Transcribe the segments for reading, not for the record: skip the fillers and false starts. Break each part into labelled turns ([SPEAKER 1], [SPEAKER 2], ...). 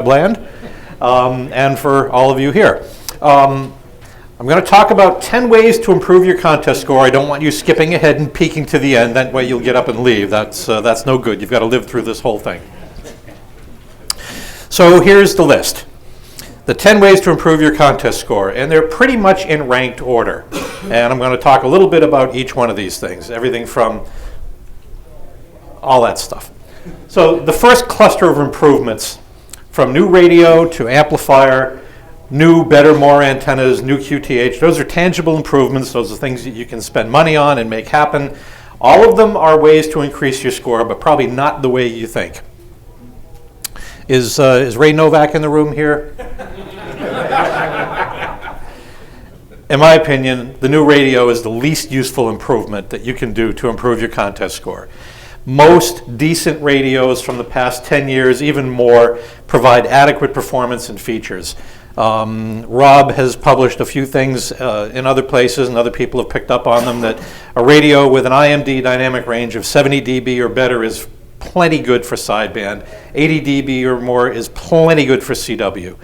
[SPEAKER 1] land, and for all of you here. I'm going to talk about 10 ways to improve your contest score. I don't want you skipping ahead and peeking to the end. That way you'll get up and leave. That's no good. You've got to live through this whole thing. So here's the list. The 10 ways to improve your contest score, and they're pretty much in ranked order. And I'm going to talk a little bit about each one of these things, everything from all that stuff. So the first cluster of improvements, from new radio to amplifier, new, better, more antennas, new QTH, those are tangible improvements. Those are things that you can spend money on and make happen. All of them are ways to increase your score, but probably not the way you think. Is Ray Novak in the room here? In my opinion, the new radio is the least useful improvement that you can do to improve your contest score. Most decent radios from the past 10 years, even more, provide adequate performance and features. Rob has published a few things in other places, and other people have picked up on them, that a radio with an IMD dynamic range of 70 dB or better is plenty good for sideband. 80 dB or more is plenty good for CW.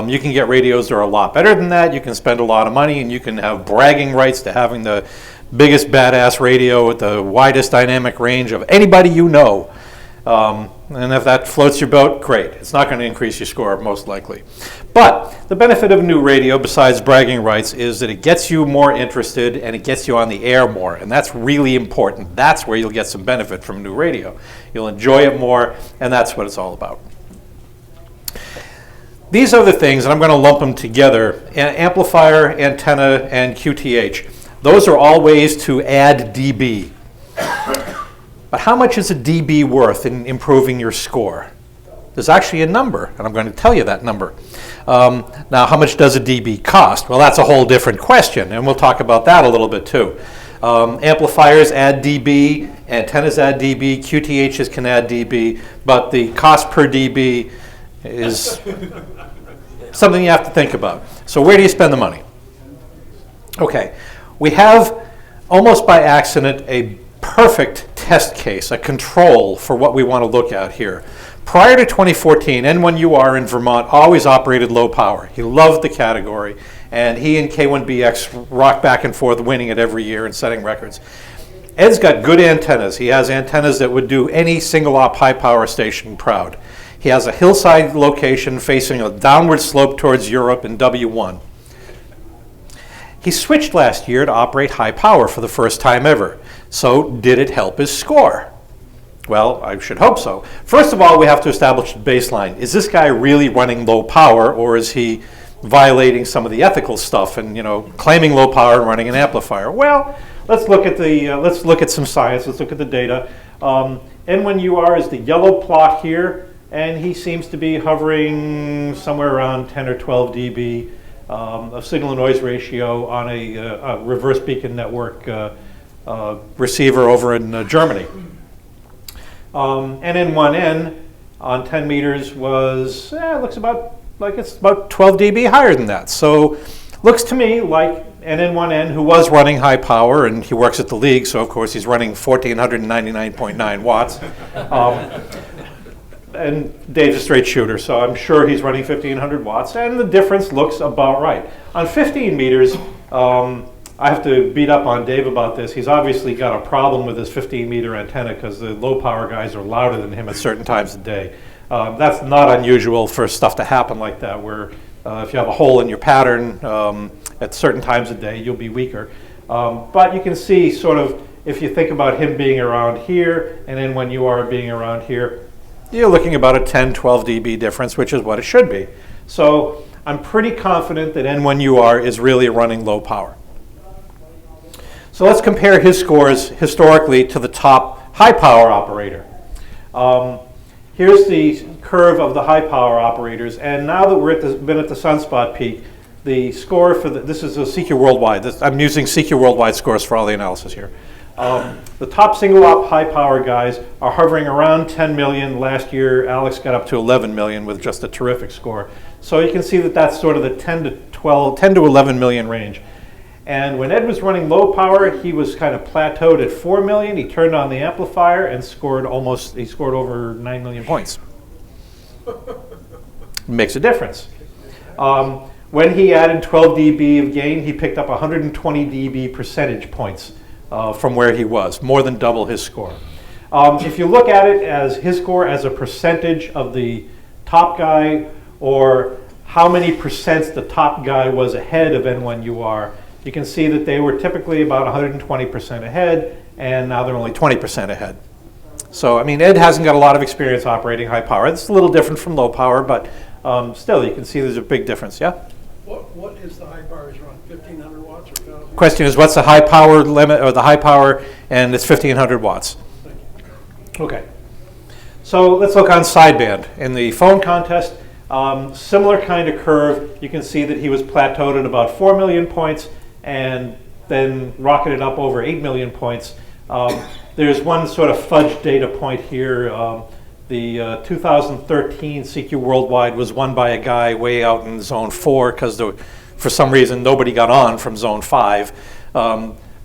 [SPEAKER 1] You can get radios that are a lot better than that. You can spend a lot of money, and you can have bragging rights to having the biggest badass radio with the widest dynamic range of anybody you know. And if that floats your boat, great. It's not going to increase your score, most likely. But the benefit of a new radio, besides bragging rights, is that it gets you more interested and it gets you on the air more. And that's really important. That's where you'll get some benefit from a new radio. You'll enjoy it more, and that's what it's all about. These are the things, and I'm going to lump them together: amplifier, antenna, and QTH. Those are all ways to add dB. But how much is a dB worth in improving your score? There's actually a number, and I'm going to tell you that number. Now, how much does a dB cost? Well, that's a whole different question, and we'll talk about that a little bit too. Amplifiers add dB, antennas add dB, QTHs can add dB, but the cost per dB is something you have to think about. So where do you spend the money? Okay. We have, almost by accident, a perfect test case, a control for what we want to look at here. Prior to 2014, N1UR in Vermont always operated low power. He loved the category, and he and K1BX rocked back and forth, winning it every year and setting records. Ed's got good antennas. He has antennas that would do any single-op high-power station proud. He has a hillside location facing a downward slope towards Europe in W1. He switched last year to operate high power for the first time ever. So did it help his score? Well, I should hope so. First of all, we have to establish the baseline. Is this guy really running low power, or is he violating some of the ethical stuff and, claiming low power and running an amplifier? Well, let's look at some science. Let's look at the data. N1UR is the yellow plot here, and he seems to be hovering somewhere around 10 or 12 dB. Of signal-to-noise ratio on a reverse beacon network receiver over in Germany. NN1N on 10 meters was, looks about like it's about 12 dB higher than that. So looks to me like NN1N, who was running high power, and he works at the league, so of course he's running 1,499.9 watts. And Dave's a straight shooter, so I'm sure he's running 1,500 watts, and the difference looks about right. On 15 meters, I have to beat up on Dave about this. He's obviously got a problem with his 15-meter antenna because the low-power guys are louder than him at certain times of day. That's not unusual for stuff to happen like that, where if you have a hole in your pattern at certain times of day, you'll be weaker. But you can see sort of, if you think about him being around here, and then when you are being around here, you're looking about a 10, 12 dB difference, which is what it should be. So I'm pretty confident that N1UR is really running low power. So let's compare his scores historically to the top high power operator. Here's the curve of the high power operators, and now that been at the sunspot peak, the score for this is a CQ Worldwide. I'm using CQ Worldwide scores for all the analysis here. The top single-op high-power guys are hovering around 10 million. Last year, Alex got up to 11 million with just a terrific score. So you can see that that's sort of the 10 to 11 million range. And when Ed was running low power, he was kind of plateaued at 4 million. He turned on the amplifier and scored over 9 million points. makes a difference. When he added 12 dB of gain, he picked up 120 dB percentage points from where he was, more than double his score. If you look at it as his score as a percentage of the top guy, or how many percents the top guy was ahead of N1UR, you can see that they were typically about 120% ahead, and now they're only 20% ahead. So, I mean, Ed hasn't got a lot of experience operating high power. It's a little different from low power, but still, you can see there's a big difference. Yeah?
[SPEAKER 2] What is the high power is run? 1,500 watts or 1,000?
[SPEAKER 1] Question is, what's the high power limit, or the high power, and it's 1,500 watts. Okay. So let's look on sideband. In the phone contest, similar kind of curve. You can see that he was plateaued at about 4 million points and then rocketed up over 8 million points. There's one sort of fudge data point here. The 2013 CQ Worldwide was won by a guy way out in zone 4 because for some reason nobody got on from zone 5.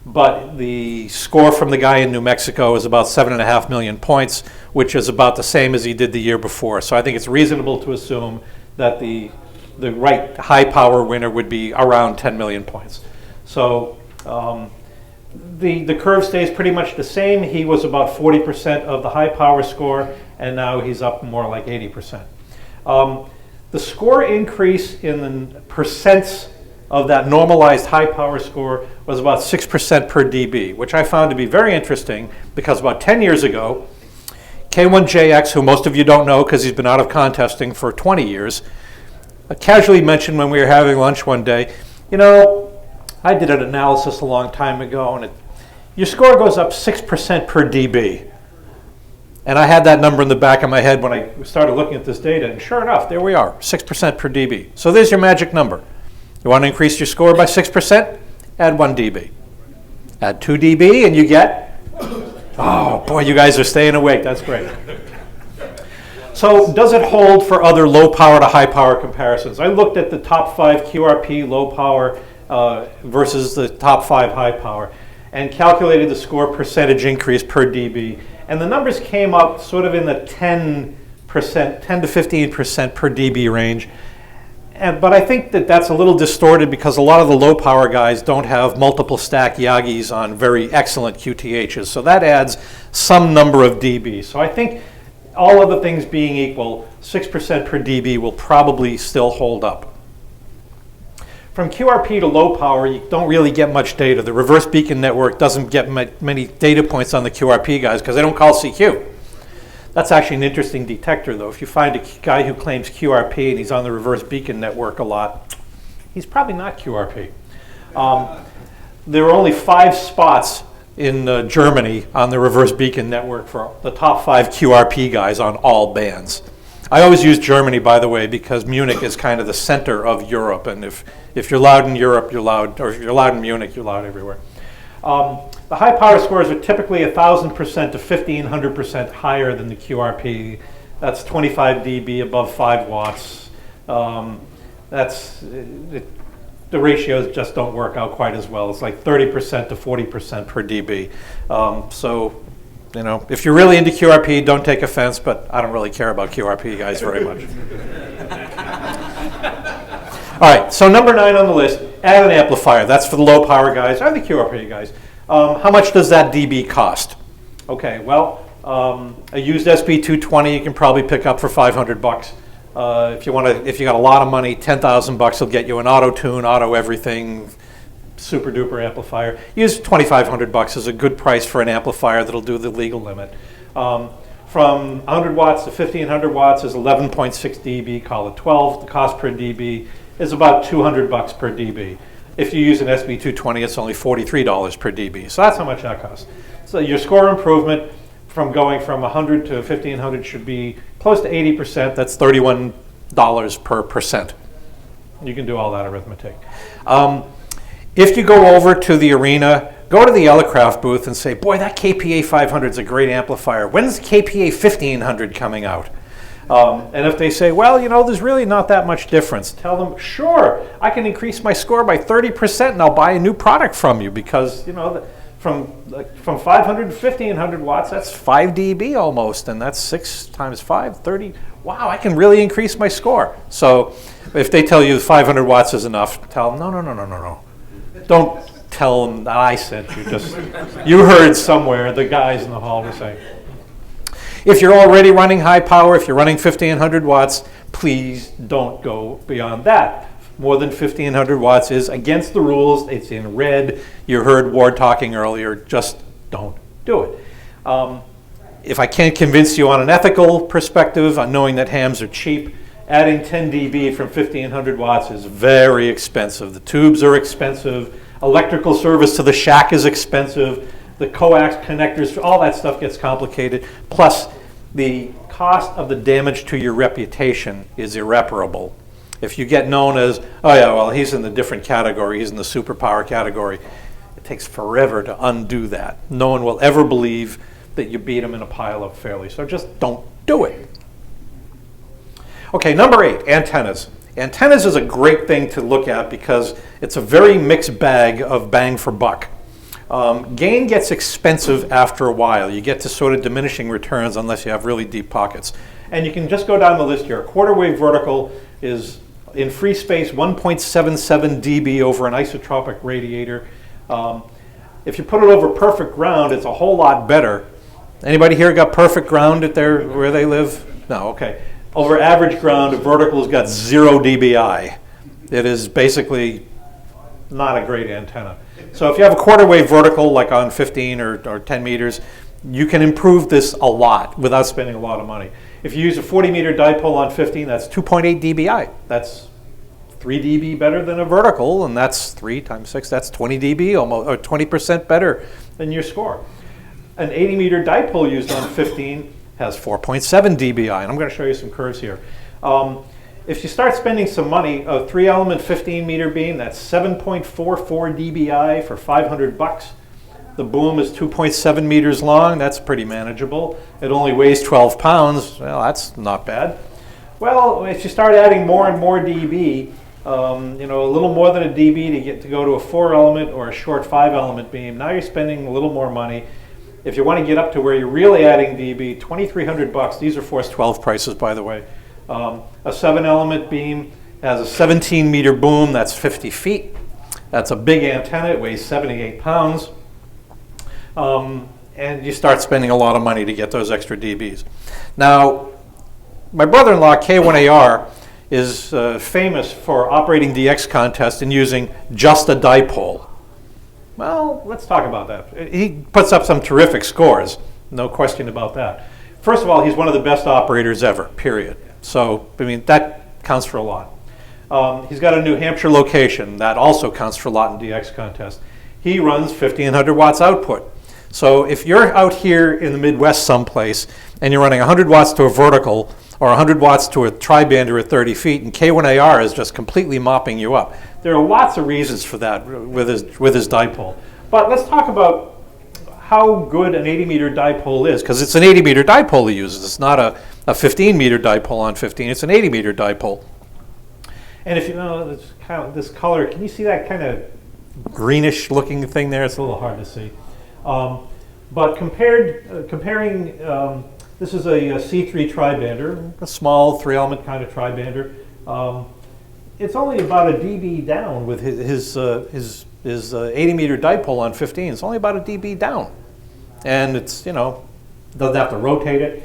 [SPEAKER 1] But the score from the guy in New Mexico is about 7.5 million points, which is about the same as he did the year before. So I think it's reasonable to assume that the right high power winner would be around 10 million points. So the curve stays pretty much the same. He was about 40% of the high power score, and now he's up more like 80%. The score increase in the percents of that normalized high power score was about 6% per dB, which I found to be very interesting because about 10 years ago, K1JX, who most of you don't know because he's been out of contesting for 20 years, casually mentioned when we were having lunch one day, you know, I did an analysis a long time ago, and your score goes up 6% per dB. And I had that number in the back of my head when I started looking at this data, and sure enough, there we are, 6% per dB. So there's your magic number. You want to increase your score by 6%? Add 1 dB. Add 2 dB, and you get, oh boy, you guys are staying awake, that's great. So does it hold for other low power to high power comparisons? I looked at the top 5 QRP low power versus the top 5 high power and calculated the score percentage increase per dB. And the numbers came up sort of in the 10% to 15% per dB range. But I think that that's a little distorted because a lot of the low power guys don't have multiple stack Yagis on very excellent QTHs. So that adds some number of dB. So I think all other things being equal, 6% per dB will probably still hold up. From QRP to low power, you don't really get much data. The reverse beacon network doesn't get many data points on the QRP guys because they don't call CQ. That's actually an interesting detector, though. If you find a guy who claims QRP and he's on the reverse beacon network a lot, he's probably not QRP. There are only 5 spots in Germany on the reverse beacon network for the top 5 QRP guys on all bands. I always use Germany, by the way, because Munich is kind of the center of Europe, and if you're loud in Europe, you're loud, or if you're loud in Munich, you're loud everywhere. The high power scores are typically 1,000% to 1,500% higher than the QRP. That's 25 dB above 5 watts. The ratios just don't work out quite as well. It's like 30% to 40% per dB. So, you know, if you're really into QRP, don't take offense, but I don't really care about QRP guys very much. All right, so number 9 on the list, add an amplifier. That's for the low power guys or the QRP guys. How much does that dB cost? Okay, well, a used SB220 you can probably pick up for $500. If you got a lot of money, $10,000 will get you an auto tune, auto everything, super duper amplifier. Use $2,500 is a good price for an amplifier that'll do the legal limit. From 100 watts to 1,500 watts is 11.6 dB, call it 12. The cost per dB is about $200 per dB. If you use an SB220, it's only $43 per dB. So that's how much that costs. So your score improvement from going from 100 to 1,500 should be close to 80%. That's $31 per percent. You can do all that arithmetic. If you go over to the arena, go to the Elecraft booth and say, boy, that KPA 500 is a great amplifier. When's KPA 1500 coming out? And if they say, well, you know, there's really not that much difference, tell them, sure, I can increase my score by 30% and I'll buy a new product from you because, you know, from 500 to 1,500 watts, that's 5 dB almost, and that's 6 times 5, 30. wow, I can really increase my score. So if they tell you 500 watts is enough, tell them, no. Don't tell them that I sent you. Just, you heard somewhere, the guys in the hall were saying. If you're already running high power, if you're running 1500 watts, please don't go beyond that. More than 1500 watts is against the rules. It's in red. You heard Ward talking earlier. Just don't do it. If I can't convince you on an ethical perspective, on knowing that hams are cheap, adding 10 dB from 1500 watts is very expensive. The tubes are expensive. Electrical service to the shack is expensive. The coax connectors, all that stuff gets complicated. Plus, the cost of the damage to your reputation is irreparable. If you get known as, oh yeah, well, he's in the different category, he's in the superpower category, it takes forever to undo that. No one will ever believe that you beat him in a pile-up fairly, so just don't do it. Okay, number 8, antennas. Antennas is a great thing to look at because it's a very mixed bag of bang for buck. Gain gets expensive after a while. You get to sort of diminishing returns unless you have really deep pockets. And you can just go down the list here. A quarter wave vertical is in free space 1.77 dB over an isotropic radiator. If you put it over perfect ground, it's a whole lot better. Anybody here got perfect ground at where they live? No, okay. Over average ground, a vertical has got 0 dBi. It is basically not a great antenna. So if you have a quarter wave vertical, like on 15 or 10 meters, you can improve this a lot without spending a lot of money. If you use a 40 meter dipole on 15, that's 2.8 dBi. That's 3 dB better than a vertical, and that's 3 times 6, that's 20 dB, almost, or 20% better than your score. An 80 meter dipole used on 15 has 4.7 dBi, and I'm going to show you some curves here. If you start spending some money, a 3-element 15 meter beam, that's 7.44 dBi for 500 bucks. The boom is 2.7 meters long. That's pretty manageable. It only weighs 12 pounds. Well, that's not bad. Well, if you start adding more and more dB, a little more than a dB to go to a 4-element or a short 5-element beam, now you're spending a little more money. If you want to get up to where you're really adding dB, 2,300 bucks. These are Force 12 prices, by the way. A 7-element beam has a 17 meter boom. That's 50 feet. That's a big antenna. It weighs 78 pounds. And you start spending a lot of money to get those extra dBs. Now, my brother-in-law, K1AR, is famous for operating DX contests and using just a dipole. Well, let's talk about that. He puts up some terrific scores, no question about that. First of all, he's one of the best operators ever, period. So, I mean, that counts for a lot. He's got a New Hampshire location. That also counts for a lot in DX contests. He runs 1,500 watts output. So if you're out here in the Midwest someplace and you're running 100 watts to a vertical or 100 watts to a tribander at 30 feet and K1AR is just completely mopping you up, there are lots of reasons for that with his dipole. But let's talk about how good an 80 meter dipole is, because it's an 80 meter dipole he uses. It's not a 15 meter dipole on 15, it's an 80 meter dipole. And if you know this color, can you see that kind of greenish looking thing there? It's a little hard to see. But comparing, this is a C3 tribander, a small 3-element kind of tribander. It's only about a dB down with his 80 meter dipole on 15. It's only about a dB down, and it's doesn't have to rotate it.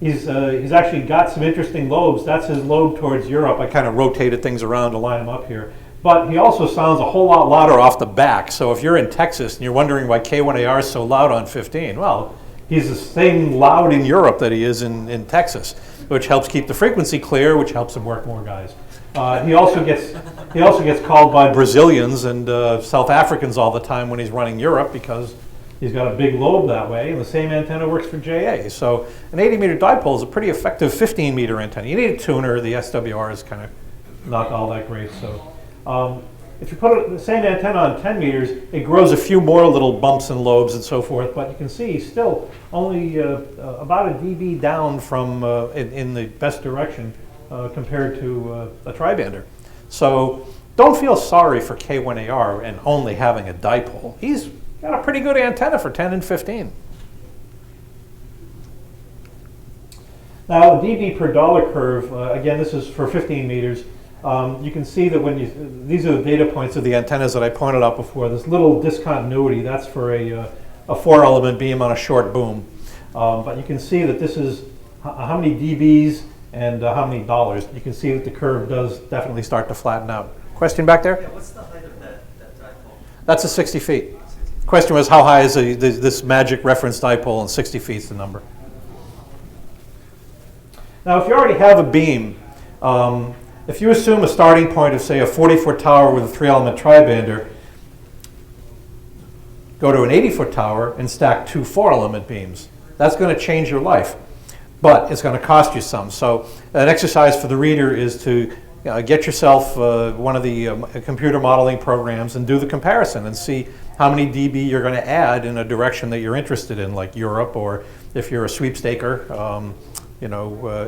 [SPEAKER 1] He's actually got some interesting lobes. That's his lobe towards Europe. I kind of rotated things around to line him up here. But he also sounds a whole lot louder off the back. So if you're in Texas and you're wondering why K1AR is so loud on 15, well, he's the same loud in Europe that he is in Texas, which helps keep the frequency clear, which helps him work more guys. He also gets called by Brazilians and South Africans all the time when he's running Europe because he's got a big lobe that way, and the same antenna works for JA. So an 80 meter dipole is a pretty effective 15 meter antenna. You need a tuner. The SWR is kind of not all that great. So if you put the same antenna on 10 meters, it grows a few more little bumps and lobes and so forth, but you can see still only about a dB down from in the best direction compared to a tribander. So don't feel sorry for K1AR and only having a dipole. He's got a pretty good antenna for 10 and 15. Now, the dB per dollar curve, again, this is for 15 meters. You can see that these are the data points of the antennas that I pointed out before. This little discontinuity, that's for a 4-element beam on a short boom. But you can see that this is how many dBs and how many dollars. You can see that the curve does definitely start to flatten out. Question back there?
[SPEAKER 3] Yeah, what's the height of that dipole?
[SPEAKER 1] That's a 60 feet. Question was, how high is this magic reference dipole, and 60 feet is the number. Now, if you already have a beam, if you assume a starting point of, say, a 40-foot tower with a 3-element tribander, go to an 80-foot tower and stack 2 4-element beams. That's going to change your life, but it's going to cost you some. So an exercise for the reader is to get yourself one of the computer modeling programs and do the comparison and see how many dB you're going to add in a direction that you're interested in, like Europe, or if you're a sweepstaker,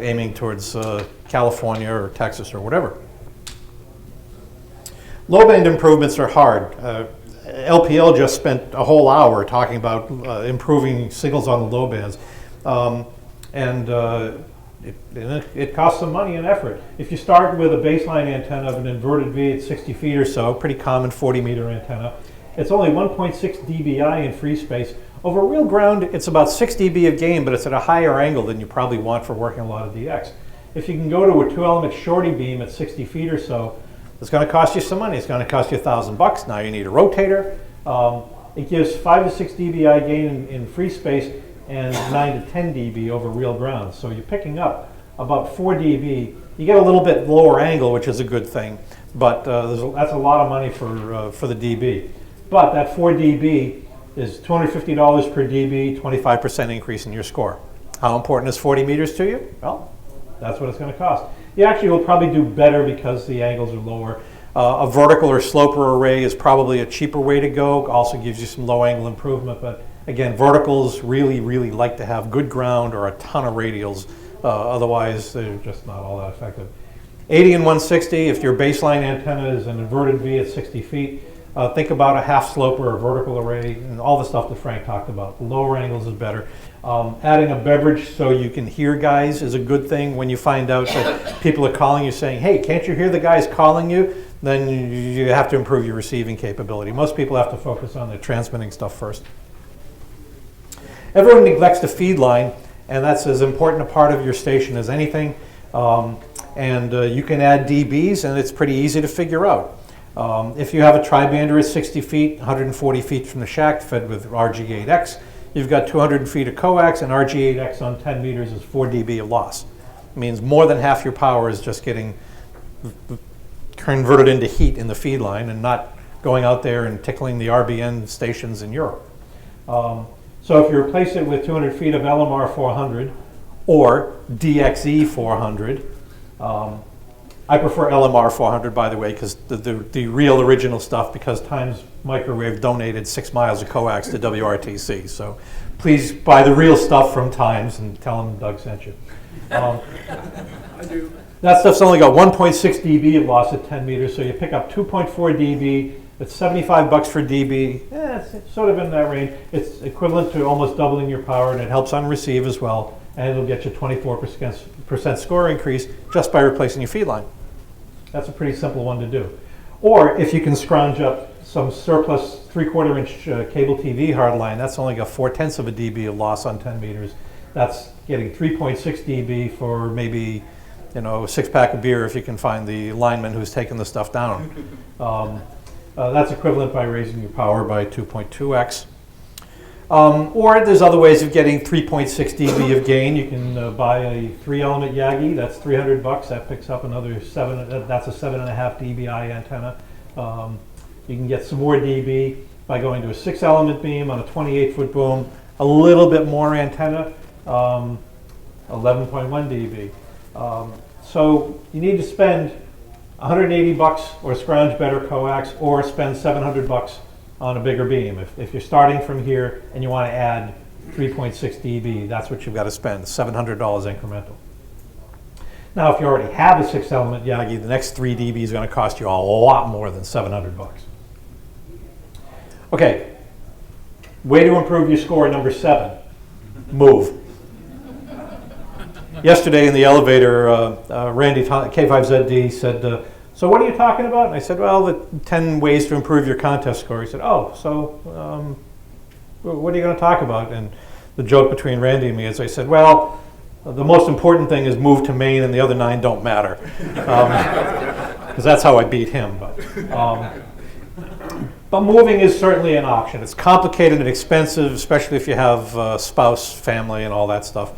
[SPEAKER 1] aiming towards California or Texas or whatever. Low band improvements are hard. LPL just spent a whole hour talking about improving signals on the low bands. It costs some money and effort. If you start with a baseline antenna of an inverted V at 60 feet or so, pretty common 40-meter antenna, it's only 1.6 dBi in free space. Over real ground, it's about 6 dB of gain, but it's at a higher angle than you probably want for working a lot of DX. If you can go to a 2-element shorty beam at 60 feet or so, it's going to cost you some money. It's going to cost you $1,000. Now you need a rotator. It gives 5 to 6 dBi gain in free space and 9 to 10 dB over real ground. So you're picking up about 4 dB. You get a little bit lower angle, which is a good thing, but that's a lot of money for the dB. But that 4 dB is $250 per dB, 25% increase in your score. How important is 40 meters to you? Well, that's what it's going to cost. You actually will probably do better because the angles are lower. A vertical or sloper array is probably a cheaper way to go. Also gives you some low angle improvement, but again, verticals really, really like to have good ground or a ton of radials. Otherwise, they're just not all that effective. 80 and 160, if your baseline antenna is an inverted V at 60 feet, think about a half sloper or vertical array and all the stuff that Frank talked about. Lower angles is better. Adding a beverage so you can hear guys is a good thing. When you find out that people are calling you saying, hey, can't you hear the guys calling you? Then you have to improve your receiving capability. Most people have to focus on the transmitting stuff first. Everyone neglects the feed line, and that's as important a part of your station as anything. You can add dBs, and it's pretty easy to figure out. If you have a tribander at 60 feet, 140 feet from the shack, fed with RG8X, you've got 200 feet of coax, and RG8X on 10 meters is 4 dB of loss. It means more than half your power is just getting converted into heat in the feed line and not going out there and tickling the RBN stations in Europe. So if you replace it with 200 feet of LMR 400 or DXE 400, I prefer LMR 400, by the way, because the real original stuff, because Times Microwave donated 6 miles of coax to WRTC. So please buy the real stuff from Times and tell them Doug sent you.
[SPEAKER 2] I do.
[SPEAKER 1] That stuff's only got 1.6 dB of loss at 10 meters, so you pick up 2.4 dB. It's $75 for dB. It's sort of in that range. It's equivalent to almost doubling your power, and it helps on receive as well. And it'll get you 24% score increase just by replacing your feed line. That's a pretty simple one to do. Or if you can scrounge up some surplus 3/4 inch cable TV hardline, that's only got 0.4 of a dB of loss on 10 meters. That's getting 3.6 dB for maybe a 6-pack of beer if you can find the lineman who's taking the stuff down. That's equivalent by raising your power by 2.2x. Or there's other ways of getting 3.6 dB of gain. You can buy a 3-element Yagi. That's $300. That picks up another 7. That's a 7.5 dBi antenna. You can get some more dB by going to a 6-element beam on a 28-foot boom. A little bit more antenna, 11.1 dB. So you need to spend $180 or scrounge better coax, or spend $700 on a bigger beam. If you're starting from here and you want to add 3.6 dB, that's what you've got to spend, $700 incremental. Now, if you already have a 6-element Yagi, the next 3 dB is going to cost you a lot more than $700. Okay, way to improve your score, number 7, move. Yesterday in the elevator, Randy K5ZD said, so what are you talking about? And I said, well, the 10 ways to improve your contest score. He said, oh, so what are you going to talk about? And the joke between Randy and me is I said, well, the most important thing is move to Maine and the other 9 don't matter. Because that's how I beat him. But moving is certainly an option. It's complicated and expensive, especially if you have a spouse, family, and all that stuff.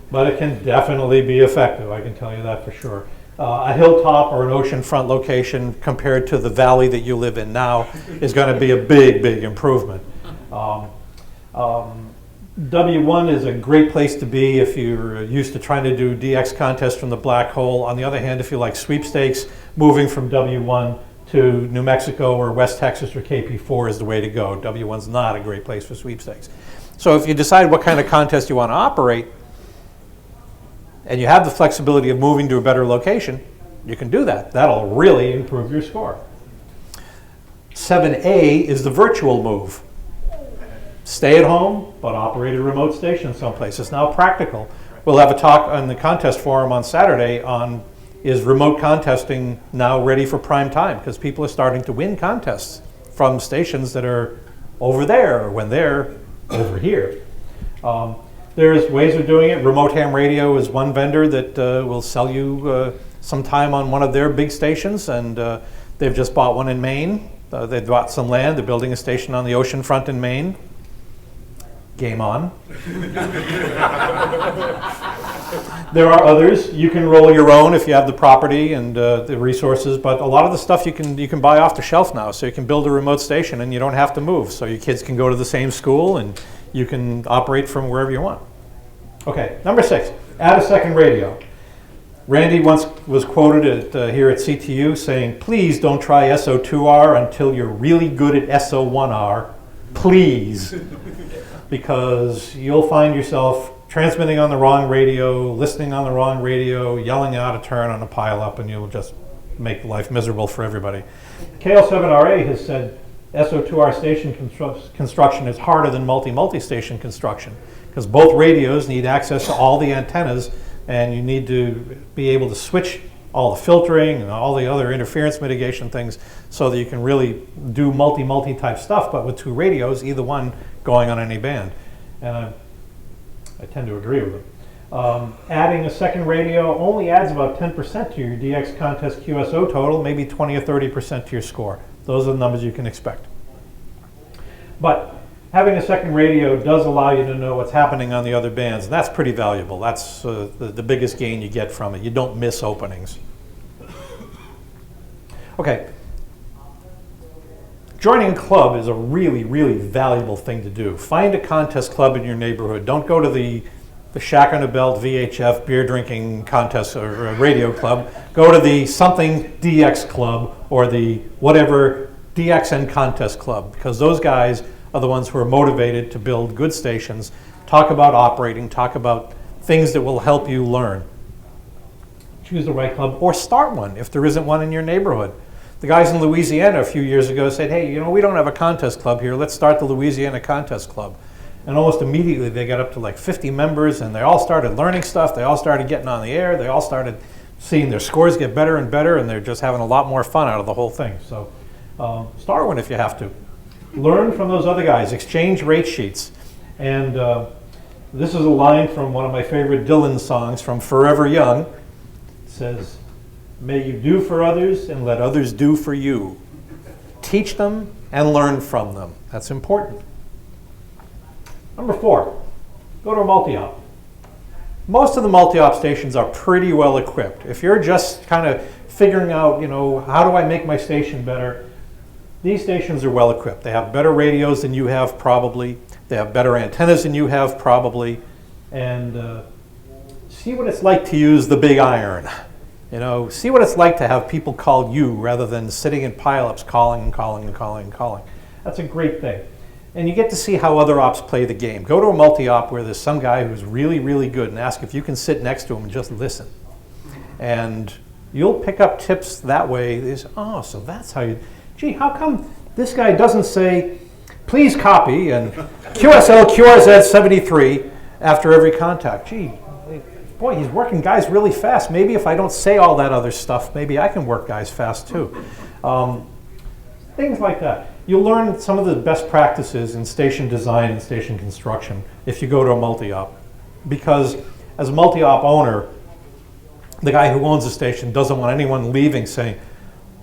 [SPEAKER 1] But it can definitely be effective, I can tell you that for sure. A hilltop or an oceanfront location compared to the valley that you live in now is going to be a big, big improvement. W1 is a great place to be if you're used to trying to do DX contests from the black hole. On the other hand, if you like sweepstakes, moving from W1 to New Mexico or West Texas or KP4 is the way to go. W1's not a great place for sweepstakes. So if you decide what kind of contest you want to operate, and you have the flexibility of moving to a better location, you can do that. That'll really improve your score. 7A is the virtual move. Stay at home, but operate a remote station someplace. It's now practical. We'll have a talk on the contest forum on Saturday on is remote contesting now ready for prime time? Because people are starting to win contests from stations that are over there when they're over here. There's ways of doing it. Remote ham radio is one vendor that will sell you some time on one of their big stations, and they've just bought one in Maine. They've bought some land. They're building a station on the ocean front in Maine. Game on. There are others. You can roll your own if you have the property and the resources, but a lot of the stuff you can buy off the shelf now, so you can build a remote station and you don't have to move. So your kids can go to the same school and you can operate from wherever you want. Okay, number 6, add a second radio. Randy once was quoted here at CTU saying, please don't try SO2R until you're really good at SO1R, please. Because you'll find yourself transmitting on the wrong radio, listening on the wrong radio, yelling out a turn on a pileup, and you'll just make life miserable for everybody. KL7RA has said SO2R station construction is harder than multi-station construction because both radios need access to all the antennas, and you need to be able to switch all the filtering and all the other interference mitigation things so that you can really do multi type stuff, but with 2 radios, either one going on any band. And I tend to agree with them. Adding a second radio only adds about 10% to your DX contest QSO total, maybe 20 or 30% to your score. Those are the numbers you can expect. But having a second radio does allow you to know what's happening on the other bands, and that's pretty valuable. That's the biggest gain you get from it. You don't miss openings. Okay. Joining a club is a really, really valuable thing to do. Find a contest club in your neighborhood. Don't go to the Shack on the Belt VHF beer drinking contest or radio club. Go to the something DX club or the whatever DXN contest club, because those guys are the ones who are motivated to build good stations, talk about operating, talk about things that will help you learn. Choose the right club or start one if there isn't one in your neighborhood. The guys in Louisiana a few years ago said, hey, we don't have a contest club here. Let's start the Louisiana Contest Club. And almost immediately they got up to like 50 members, and they all started learning stuff. They all started getting on the air. They all started seeing their scores get better and better, and they're just having a lot more fun out of the whole thing. So start one if you have to. Learn from those other guys. Exchange rate sheets. And this is a line from one of my favorite Dylan songs from Forever Young. It says, may you do for others and let others do for you. Teach them and learn from them. That's important. Number 4, go to a multi-op. Most of the multi-op stations are pretty well equipped. If you're just kind of figuring out, how do I make my station better, these stations are well equipped. They have better radios than you have probably. They have better antennas than you have probably. And see what it's like to use the big iron. See what it's like to have people call you rather than sitting in pileups calling and calling and calling and calling. That's a great thing. And you get to see how other ops play the game. Go to a multi-op where there's some guy who's really, really good and ask if you can sit next to him and just listen. And you'll pick up tips that way. Oh, so that's how you, gee, how come this guy doesn't say, please copy and QSL QRZ 73 after every contact? Gee, boy, he's working guys really fast. Maybe if I don't say all that other stuff, maybe I can work guys fast too. Things like that. You'll learn some of the best practices in station design and station construction if you go to a multi-op. Because as a multi-op owner, the guy who owns the station doesn't want anyone leaving saying,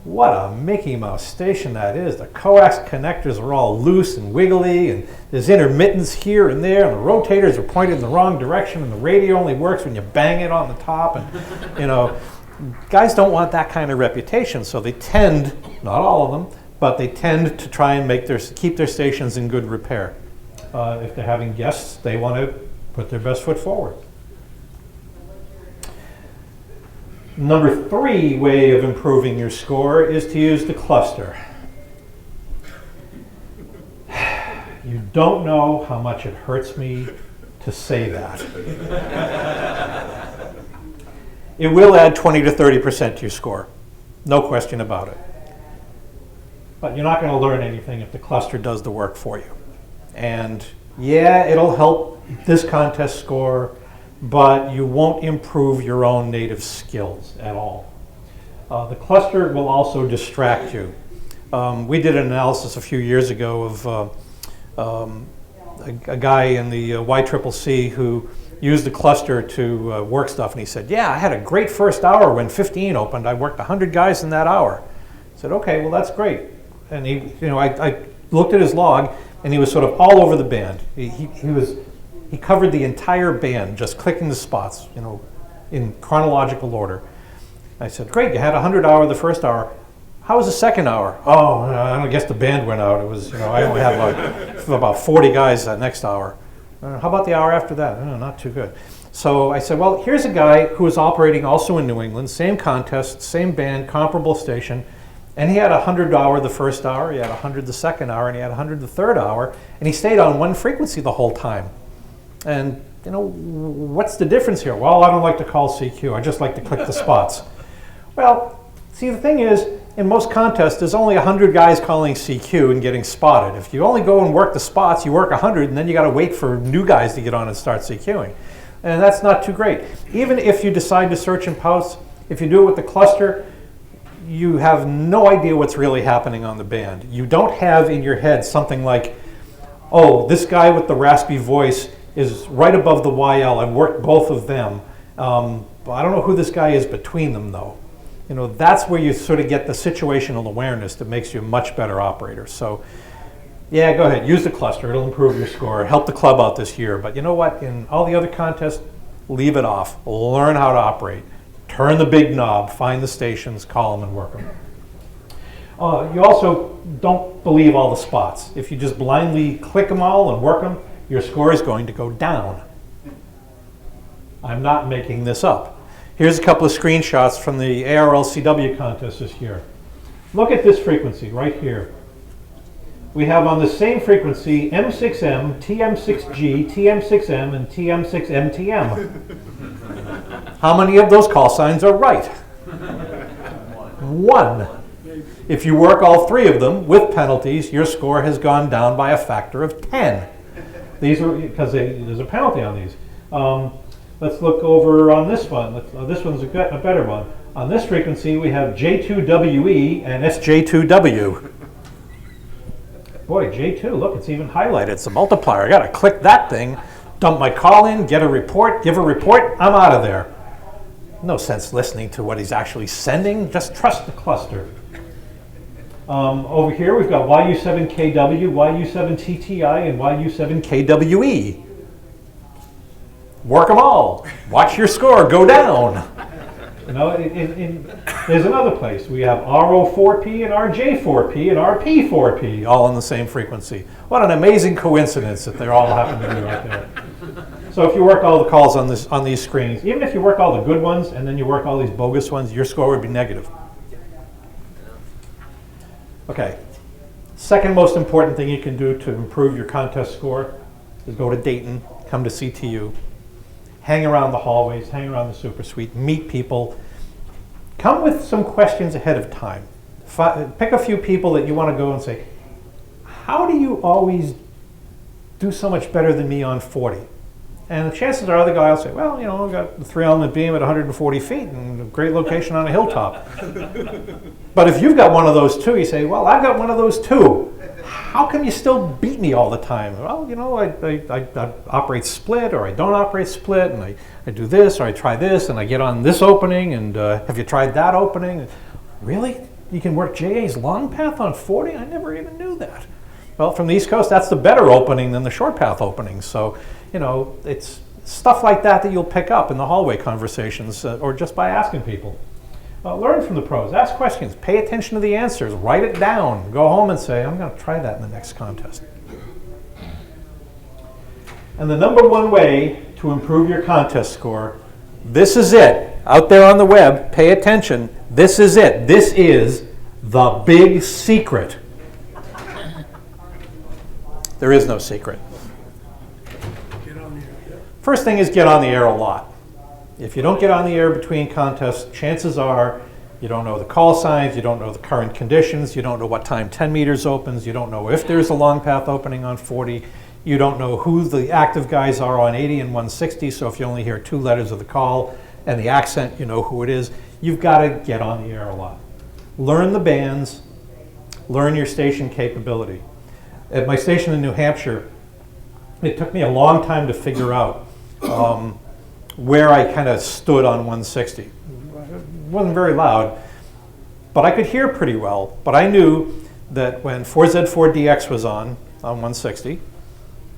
[SPEAKER 1] what a Mickey Mouse station that is. The coax connectors are all loose and wiggly, and there's intermittents here and there, and the rotators are pointed in the wrong direction, and the radio only works when you bang it on the top. And, you know, guys don't want that kind of reputation, so they tend, not all of them, but they tend to try and keep their stations in good repair. If they're having guests, they want to put their best foot forward. Number 3 way of improving your score is to use the cluster. You don't know how much it hurts me to say that. It will add 20 to 30% to your score. No question about it. But you're not going to learn anything if the cluster does the work for you. And yeah, it'll help this contest score, but you won't improve your own native skills at all. The cluster will also distract you. We did an analysis a few years ago of a guy in the YCCC who used the cluster to work stuff, and he said, yeah, I had a great first hour when 15 opened. I worked 100 guys in that hour. I said, okay, well, that's great. And he, you know, I looked at his log, and he was sort of all over the band. He covered the entire band, just clicking the spots, you know, in chronological order. I said, great, you had 100 hour the first hour. How was the second hour? Oh, I guess the band went out. It was, you know, I only had about 40 guys that next hour. How about the hour after that? Oh, not too good. So I said, well, here's a guy who was operating also in New England, same contest, same band, comparable station, and he had 100 hour the first hour, he had 100 the second hour, and he had 100 the third hour, and he stayed on one frequency the whole time. And, you know, what's the difference here? Well, I don't like to call CQ. I just like to click the spots. Well, see, the thing is, in most contests, there's only 100 guys calling CQ and getting spotted. If you only go and work the spots, you work 100, and then you got to wait for new guys to get on and start CQing. And that's not too great. Even if you decide to search and post, if you do it with the cluster, you have no idea what's really happening on the band. You don't have in your head something like, oh, this guy with the raspy voice is right above the YL. I've worked both of them. I don't know who this guy is between them, though. You know, that's where you sort of get the situational awareness that makes you a much better operator. So, yeah, go ahead. Use the cluster. It'll improve your score. Help the club out this year. But you know what? In all the other contests, leave it off. Learn how to operate. Turn the big knob. Find the stations. Call them and work them. You also don't believe all the spots. If you just blindly click them all and work them, your score is going to go down. I'm not making this up. Here's a couple of screenshots from the ARLCW contest this year. Look at this frequency right here. We have on the same frequency M6M, TM6G, TM6M, and TM6MTM. How many of those call signs are right? One. If you work all 3 of them with penalties, your score has gone down by a factor of 10. These are because there's a penalty on these. Let's look over on this one. This one's a better one. On this frequency, we have J2WE and SJ2W. Boy, J2, look, it's even highlighted. It's a multiplier. I got to click that thing, dump my call in, get a report, give a report, I'm out of there. No sense listening to what he's actually sending. Just trust the cluster. Over here, we've got YU7KW, YU7TTI, and YU7KWE. Work them all. Watch your score go down. You know, there's another place. We have RO4P and RJ4P and RP4P all on the same frequency. What an amazing coincidence that they all happen to be right there. So if you work all the calls on these screens, even if you work all the good ones and then you work all these bogus ones, your score would be negative. Okay. Second most important thing you can do to improve your contest score is go to Dayton, come to CTU. Hang around the hallways, hang around the super suite, meet people. Come with some questions ahead of time. Pick a few people that you want to go and say, how do you always do so much better than me on 40? And the chances are the guy will say, well, you know, I've got the 3-element beam at 140 feet and a great location on a hilltop. But if you've got one of those too, you say, well, I've got one of those too. How come you still beat me all the time? Well, you know, I operate split, or I don't operate split, and I do this, or I try this, and I get on this opening, and have you tried that opening? Really? You can work JA's long path on 40? I never even knew that. Well, from the East Coast, that's the better opening than the short path opening. So, you know, it's stuff like that that you'll pick up in the hallway conversations, or just by asking people. Learn from the pros, ask questions, pay attention to the answers, write it down, go home and say, I'm going to try that in the next contest. And the number one way to improve your contest score, this is it, out there on the web, pay attention, this is it, this is the big secret. There is no secret.
[SPEAKER 2] Get on the air.
[SPEAKER 1] First thing is get on the air a lot. If you don't get on the air between contests, chances are you don't know the call signs, you don't know the current conditions, you don't know what time 10 meters opens, you don't know if there's a long path opening on 40, you don't know who the active guys are on 80 and 160, so if you only hear 2 letters of the call and the accent, you know who it is. You've got to get on the air a lot. Learn the bands, learn your station capability. At my station in New Hampshire, it took me a long time to figure out where I kind of stood on 160. It wasn't very loud, but I could hear pretty well. But I knew that when 4Z4DX was on 160,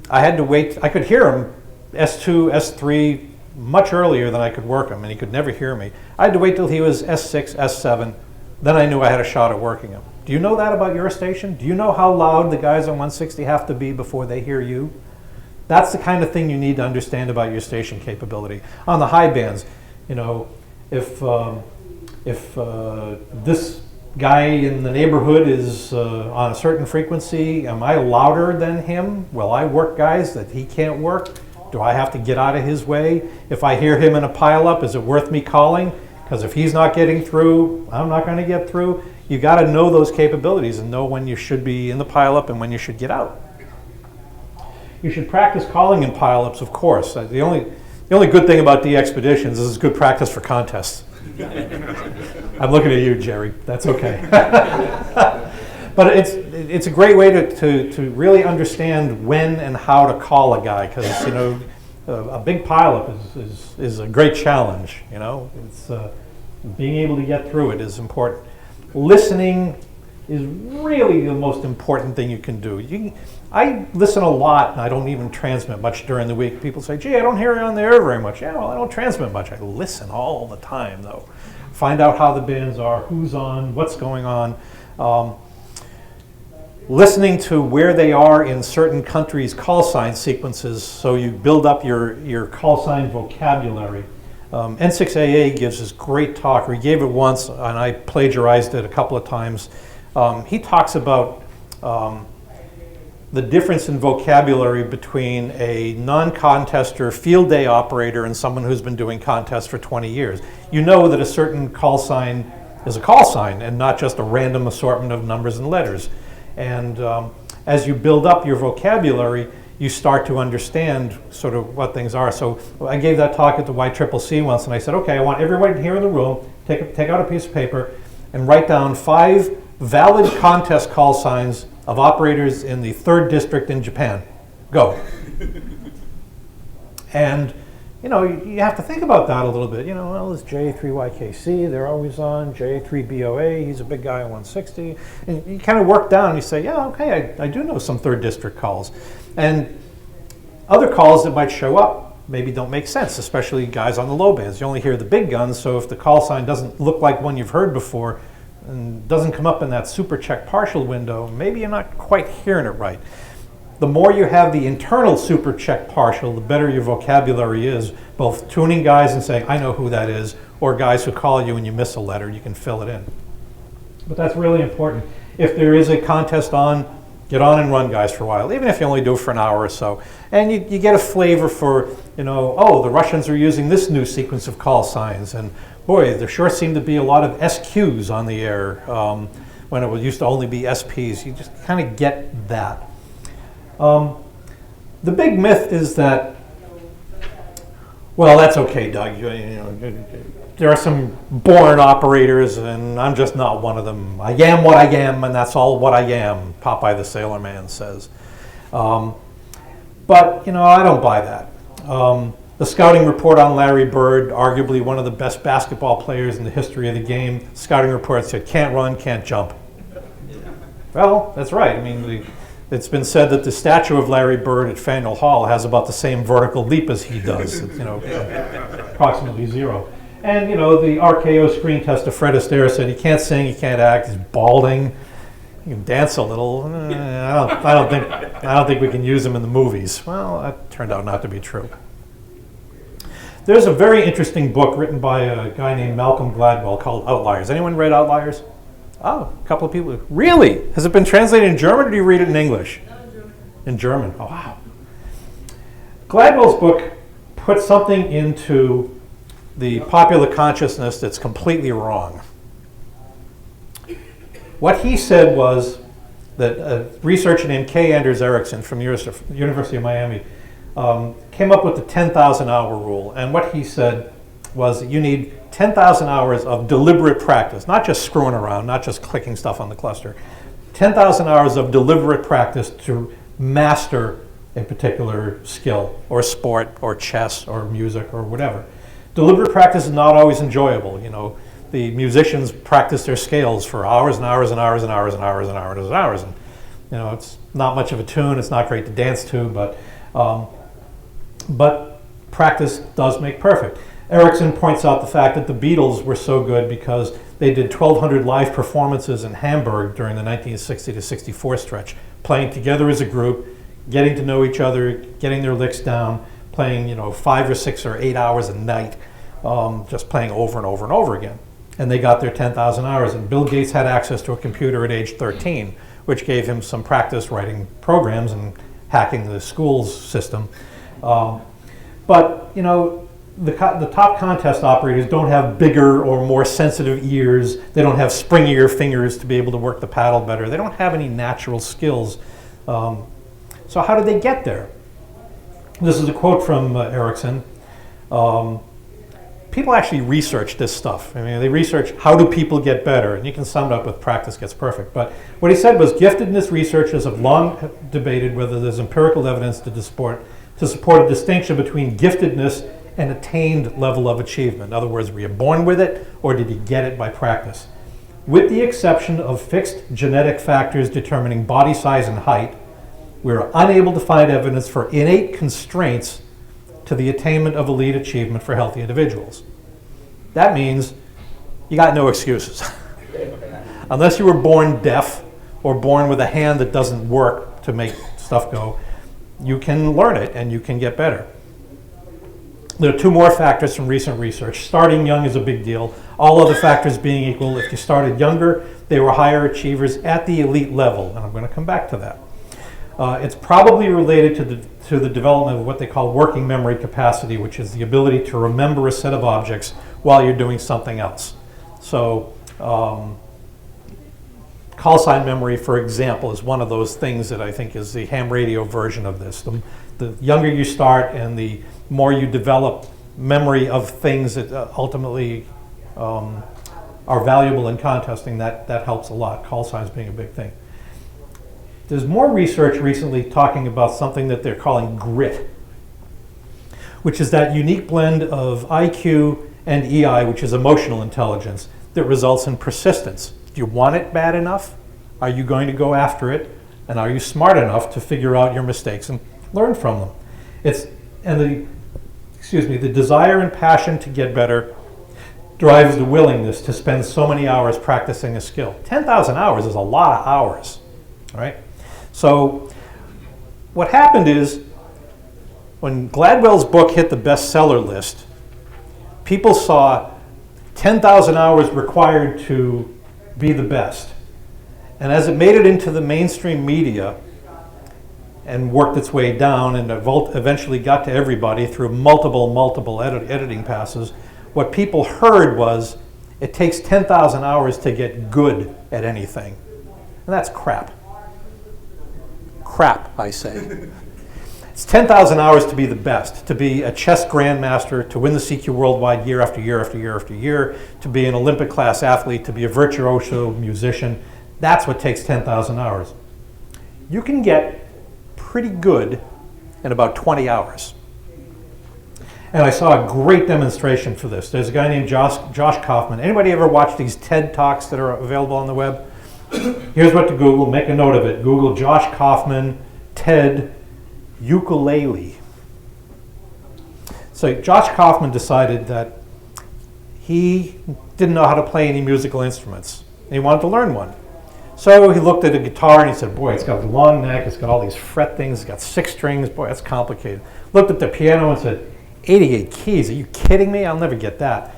[SPEAKER 1] I had to wait. I could hear him S2, S3 much earlier than I could work him, and he could never hear me. I had to wait till he was S6, S7. Then I knew I had a shot at working him. Do you know that about your station? Do you know how loud the guys on 160 have to be before they hear you? That's the kind of thing you need to understand about your station capability. On the high bands, you know, if this guy in the neighborhood is on a certain frequency, am I louder than him? Will I work guys that he can't work? Do I have to get out of his way? If I hear him in a pileup, is it worth me calling? Because if he's not getting through, I'm not going to get through. You got to know those capabilities and know when you should be in the pileup and when you should get out. You should practice calling in pileups, of course. The only good thing about DXpeditions is it's good practice for contests. I'm looking at you, Jerry. That's okay. But it's a great way to really understand when and how to call a guy, because you know a big pileup is a great challenge. You know, it's being able to get through it is important. Listening is really the most important thing you can do. I listen a lot, and I don't even transmit much during the week. People say, gee, I don't hear you on the air very much. Yeah, well, I don't transmit much. I listen all the time, though. Find out how the bands are, who's on, what's going on. Listening to where they are in certain countries' call sign sequences, so you build up your call sign vocabulary. N6AA gives this great talk, or he gave it once, and I plagiarized it a couple of times. He talks about the difference in vocabulary between a non-contester field day operator and someone who's been doing contests for 20 years. You know that a certain call sign is a call sign and not just a random assortment of numbers and letters. And as you build up your vocabulary, you start to understand sort of what things are. So I gave that talk at the YCCC once, and I said, okay, I want everybody here in the room, take out a piece of paper and write down 5 valid contest call signs of operators in the 3rd district in Japan. Go. And you know, you have to think about that a little bit. You know, well, there's J3YKC, they're always on, J3BOA, he's a big guy on 160. And you kind of work down and you say, yeah, okay, I do know some 3rd district calls. And other calls that might show up maybe don't make sense, especially guys on the low bands. You only hear the big guns, so if the call sign doesn't look like one you've heard before and doesn't come up in that super check partial window, maybe you're not quite hearing it right. The more you have the internal super check partial, the better your vocabulary is, both tuning guys and saying, I know who that is, or guys who call you and you miss a letter, you can fill it in. But that's really important. If there is a contest on, get on and run guys for a while, even if you only do it for an hour or so. And you get a flavor for, you know, oh, the Russians are using this new sequence of call signs. And boy, there sure seem to be a lot of SQs on the air when it used to only be SPs. You just kind of get that. The big myth is that Well, that's okay, Doug. There are some born operators, and I'm just not one of them. I am what I am, and that's all what I am, Popeye the Sailor Man says. But, I don't buy that. The scouting report on Larry Bird, arguably one of the best basketball players in the history of the game, scouting report said, can't run, can't jump. Well, that's right. I mean, it's been said that the statue of Larry Bird at Faneuil Hall has about the same vertical leap as he does, approximately 0. And, the RKO screen test of Fred Astaire said he can't sing, he can't act, he's balding. He can dance a little. I don't think we can use him in the movies. Well, that turned out not to be true. There's a very interesting book written by a guy named Malcolm Gladwell called Outliers. Anyone read Outliers? Oh, a couple of people. Really? Has it been translated in German, or do you read it in English?
[SPEAKER 4] No, in German.
[SPEAKER 1] In German. Oh, wow. Gladwell's book put something into the popular consciousness that's completely wrong. What he said was that a researcher named K. Anders Ericsson from University of Miami came up with the 10,000 hour rule. And what he said was that you need 10,000 hours of deliberate practice, not just screwing around, not just clicking stuff on the cluster. 10,000 hours of deliberate practice to master a particular skill or sport or chess or music or whatever. Deliberate practice is not always enjoyable. The musicians practice their scales for hours and hours and hours and hours and hours and hours and hours. And, it's not much of a tune. It's not great to dance to, but practice does make perfect. Ericsson points out the fact that the Beatles were so good because they did 1,200 live performances in Hamburg during the 1960 to 64 stretch, playing together as a group, getting to know each other, getting their licks down, playing 5 or 6 or 8 hours a night, just playing over and over and over again. And they got their 10,000 hours. And Bill Gates had access to a computer at age 13, which gave him some practice writing programs and hacking the school's system. But the top contest operators don't have bigger or more sensitive ears. They don't have springier fingers to be able to work the paddle better. They don't have any natural skills. So how did they get there? This is a quote from Ericsson. People actually research this stuff. I mean, they research how do people get better, and you can sum it up with practice gets perfect. But what he said was giftedness researchers have long debated whether there's empirical evidence to support a distinction between giftedness and attained level of achievement. In other words, were you born with it, or did you get it by practice? With the exception of fixed genetic factors determining body size and height, we're unable to find evidence for innate constraints to the attainment of elite achievement for healthy individuals. That means you got no excuses. Unless you were born deaf or born with a hand that doesn't work to make stuff go, you can learn it and you can get better. There are 2 more factors from recent research. Starting young is a big deal. All other factors being equal, if you started younger, they were higher achievers at the elite level, and I'm going to come back to that. It's probably related to the development of what they call working memory capacity, which is the ability to remember a set of objects while you're doing something else. So call sign memory, for example, is one of those things that I think is the ham radio version of this. The younger you start and the more you develop memory of things that ultimately are valuable in contesting, that helps a lot, call signs being a big thing. There's more research recently talking about something that they're calling grit, which is that unique blend of IQ and EI, which is emotional intelligence, that results in persistence. Do you want it bad enough? Are you going to go after it? And are you smart enough to figure out your mistakes and learn from them? The desire and passion to get better drives the willingness to spend so many hours practicing a skill. 10,000 hours is a lot of hours, right? So what happened is when Gladwell's book hit the bestseller list, people saw 10,000 hours required to be the best. And as it made it into the mainstream media and worked its way down and eventually got to everybody through multiple editing passes, what people heard was it takes 10,000 hours to get good at anything. And that's crap. Crap, I say. It's 10,000 hours to be the best, to be a chess grandmaster, to win the CQ Worldwide year after year after year after year, to be an Olympic class athlete, to be a virtuoso musician. That's what takes 10,000 hours. You can get pretty good in about 20 hours. And I saw a great demonstration for this. There's a guy named Josh Kaufman. Anybody ever watch these TED Talks that are available on the web? Here's what to Google. Make a note of it. Google Josh Kaufman, TED, ukulele. So Josh Kaufman decided that he didn't know how to play any musical instruments. And he wanted to learn one. So he looked at a guitar and he said, boy, it's got a long neck, it's got all these fret things, it's got 6 strings, boy, that's complicated. Looked at the piano and said, 88 keys, are you kidding me? I'll never get that.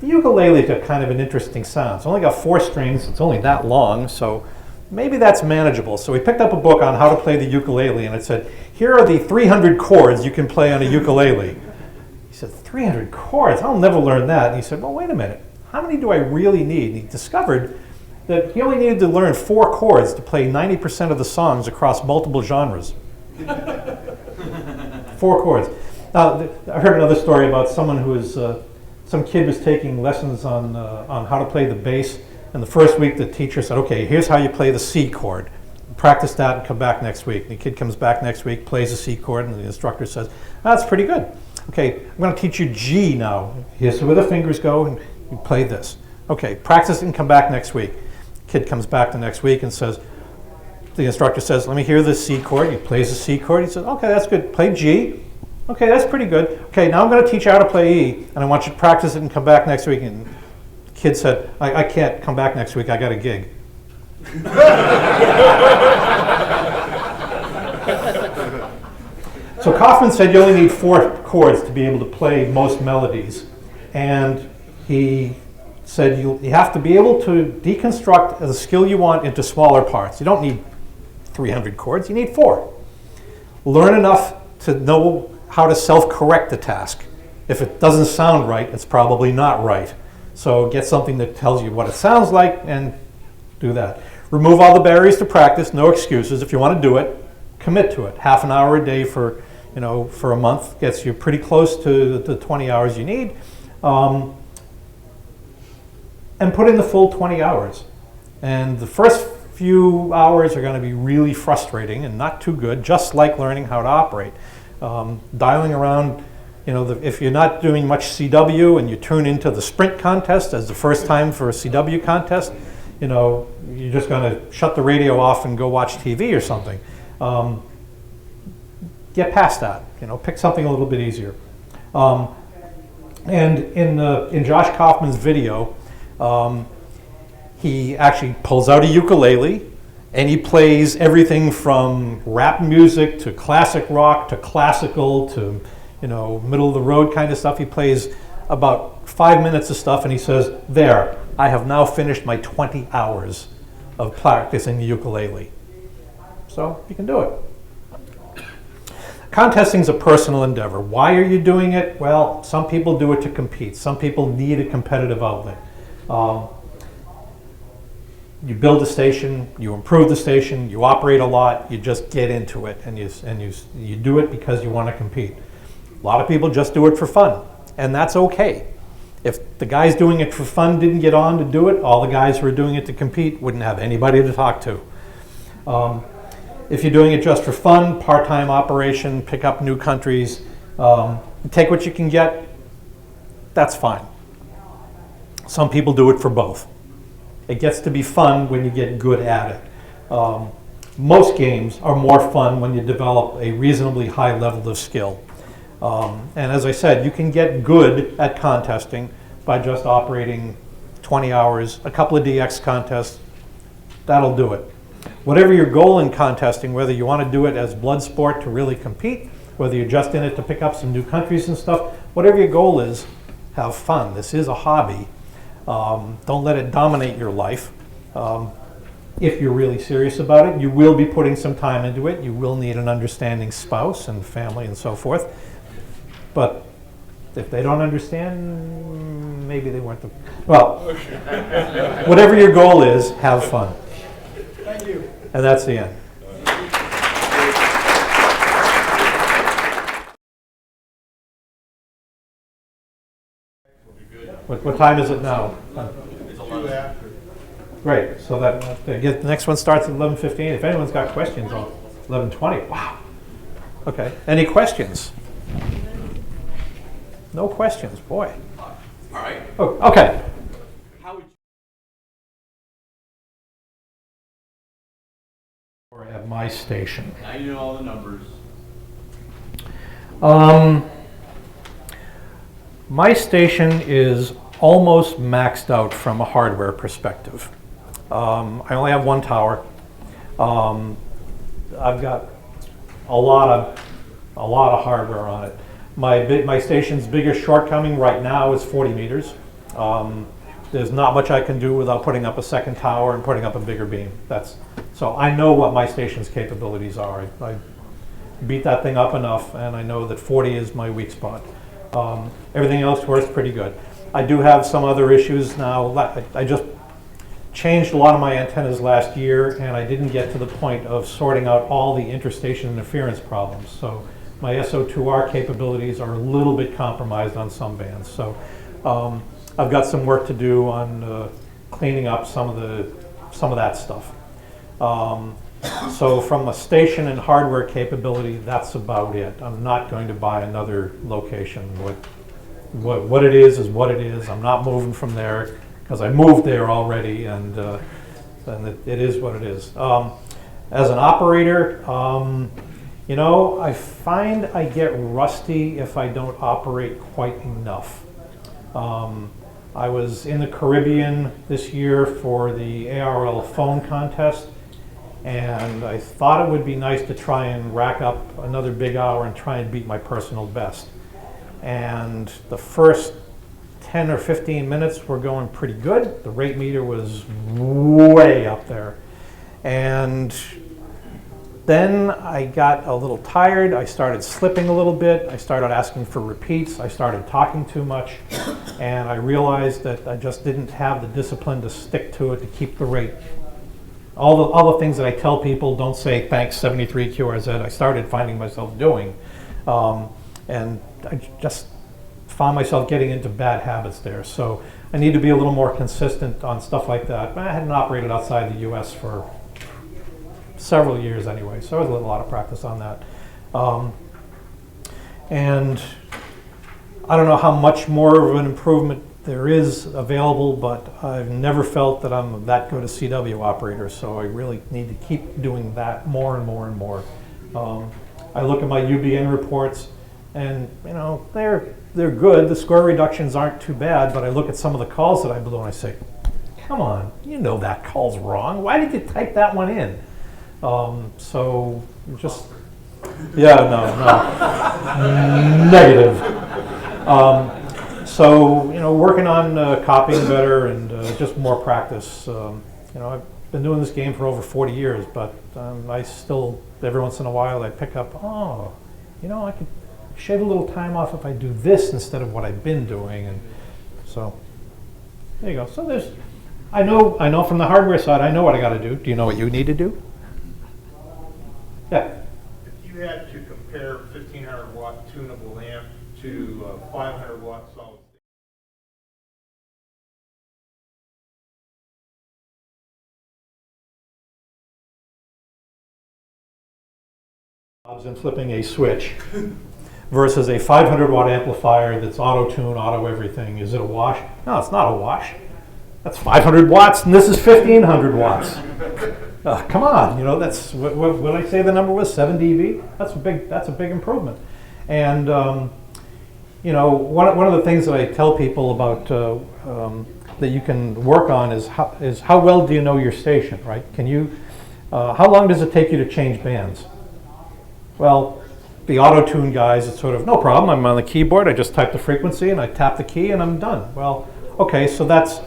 [SPEAKER 1] The ukulele's got kind of an interesting sound. It's only got 4 strings, it's only that long, so maybe that's manageable. So he picked up a book on how to play the ukulele and it said, here are the 300 chords you can play on a ukulele. He said, 300 chords? I'll never learn that. And he said, well, wait a minute, how many do I really need? And he discovered that he only needed to learn 4 chords to play 90% of the songs across multiple genres. 4 chords. Now, I heard another story about someone who was, some kid was taking lessons on how to play the bass, and the first week the teacher said, okay, here's how you play the C chord. Practice that and come back next week. And the kid comes back next week, plays the C chord, and the instructor says, that's pretty good. Okay, I'm going to teach you G now. Here's where the fingers go, and you play this. Okay, practice it and come back next week. Kid comes back the next week and says, the instructor says, let me hear the C chord. He plays the C chord. He says, okay, that's good. Play G. Okay, that's pretty good. Okay, now I'm going to teach you how to play E, and I want you to practice it and come back next week. And the kid said, I can't come back next week. I got a gig. So Kaufman said you only need 4 chords to be able to play most melodies. And he said you have to be able to deconstruct the skill you want into smaller parts. You don't need 300 chords, you need 4. Learn enough to know how to self-correct the task. If it doesn't sound right, it's probably not right. So get something that tells you what it sounds like and do that. Remove all the barriers to practice, no excuses. If you want to do it, commit to it. Half an hour a day for a month gets you pretty close to the 20 hours you need. And put in the full 20 hours. And the first few hours are going to be really frustrating and not too good, just like learning how to operate. Dialing around, if you're not doing much CW and you tune into the sprint contest as the first time for a CW contest, you're just going to shut the radio off and go watch TV or something. Get past that. Pick something a little bit easier. And in Josh Kaufman's video, he actually pulls out a ukulele and he plays everything from rap music to classic rock to classical to middle of the road kind of stuff. He plays about 5 minutes of stuff and he says, there, I have now finished my 20 hours of practicing the ukulele. So you can do it. Contesting is a personal endeavor. Why are you doing it? Well, some people do it to compete. Some people need a competitive outlet. You build a station, you improve the station, you operate a lot, you just get into it, and you do it because you want to compete. A lot of people just do it for fun, and that's okay. If the guys doing it for fun didn't get on to do it, all the guys who are doing it to compete wouldn't have anybody to talk to. If you're doing it just for fun, part-time operation, pick up new countries, take what you can get, that's fine. Some people do it for both. It gets to be fun when you get good at it. Most games are more fun when you develop a reasonably high level of skill. And as I said, you can get good at contesting by just operating 20 hours, a couple of DX contests, that'll do it. Whatever your goal in contesting, whether you want to do it as blood sport to really compete, whether you're just in it to pick up some new countries and stuff, whatever your goal is, have fun. This is a hobby. Don't let it dominate your life. If you're really serious about it, you will be putting some time into it. You will need an understanding spouse and family and so forth. But if they don't understand, maybe they weren't the... Well, whatever your goal is, have fun.
[SPEAKER 2] Thank you.
[SPEAKER 1] And that's the end. What time is it now?
[SPEAKER 3] It's 11.
[SPEAKER 1] Great, so the next one starts at 11:15. If anyone's got questions, 11:20. Wow. Okay, any questions? No questions, boy.
[SPEAKER 3] All right.
[SPEAKER 1] Oh, okay.
[SPEAKER 3] How would
[SPEAKER 1] Or at my station.
[SPEAKER 3] now you know all the numbers?
[SPEAKER 1] My station is almost maxed out from a hardware perspective. I only have one tower. I've got a lot of hardware on it. My station's biggest shortcoming right now is 40 meters. There's not much I can do without putting up a second tower and putting up a bigger beam. So I know what my station's capabilities are. I beat that thing up enough, and I know that 40 is my weak spot. Everything else works pretty good. I do have some other issues now. I just changed a lot of my antennas last year, and I didn't get to the point of sorting out all the interstation interference problems. So my SO2R capabilities are a little bit compromised on some bands. So I've got some work to do on cleaning up some of that stuff. So from a station and hardware capability, that's about it. I'm not going to buy another location. What it is what it is. I'm not moving from there because I moved there already, and it is what it is. As an operator, I find I get rusty if I don't operate quite enough. I was in the Caribbean this year for the ARL phone contest, and I thought it would be nice to try and rack up another big hour and try and beat my personal best. And the first 10 or 15 minutes were going pretty good. The rate meter was way up there. And then I got a little tired. I started slipping a little bit. I started asking for repeats. I started talking too much. And I realized that I just didn't have the discipline to stick to it to keep the rate. All the things that I tell people, don't say thanks 73 QRZ, I started finding myself doing. And I just found myself getting into bad habits there. So I need to be a little more consistent on stuff like that. I hadn't operated outside the US for several years anyway, so I was a lot of practice on that. And I don't know how much more of an improvement there is available, but I've never felt that I'm that good a CW operator, so I really need to keep doing that more and more and more. I look at my UBN reports, and they're good. The score reductions aren't too bad, but I look at some of the calls that I blew and I say, come on, that call's wrong. Why did you type that one in? So just, negative. So, working on copying better and just more practice. I've been doing this game for over 40 years, but I still, every once in a while, I pick up, I could shave a little time off if I do this instead of what I've been doing. And so, there you go. So I know from the hardware side, I know what I got to do. Do you know what you need to do? Yeah.
[SPEAKER 4] If you had to compare 1500 watt tunable amp to 500 watt solid
[SPEAKER 1] state and flipping a switch versus a 500 watt amplifier that's auto tune, auto everything, is it a wash? No, it's not a wash. That's 500 watts and this is 1500 watts. Come on, that's what I say the number was, 7 dB. That's a big improvement. And one of the things that I tell people about that you can work on is how well do you know your station, right? How long does it take you to change bands? Well, the auto-tune guys, it's sort of no problem. I'm on the keyboard. I just type the frequency and I tap the key and I'm done. Well, okay, so that's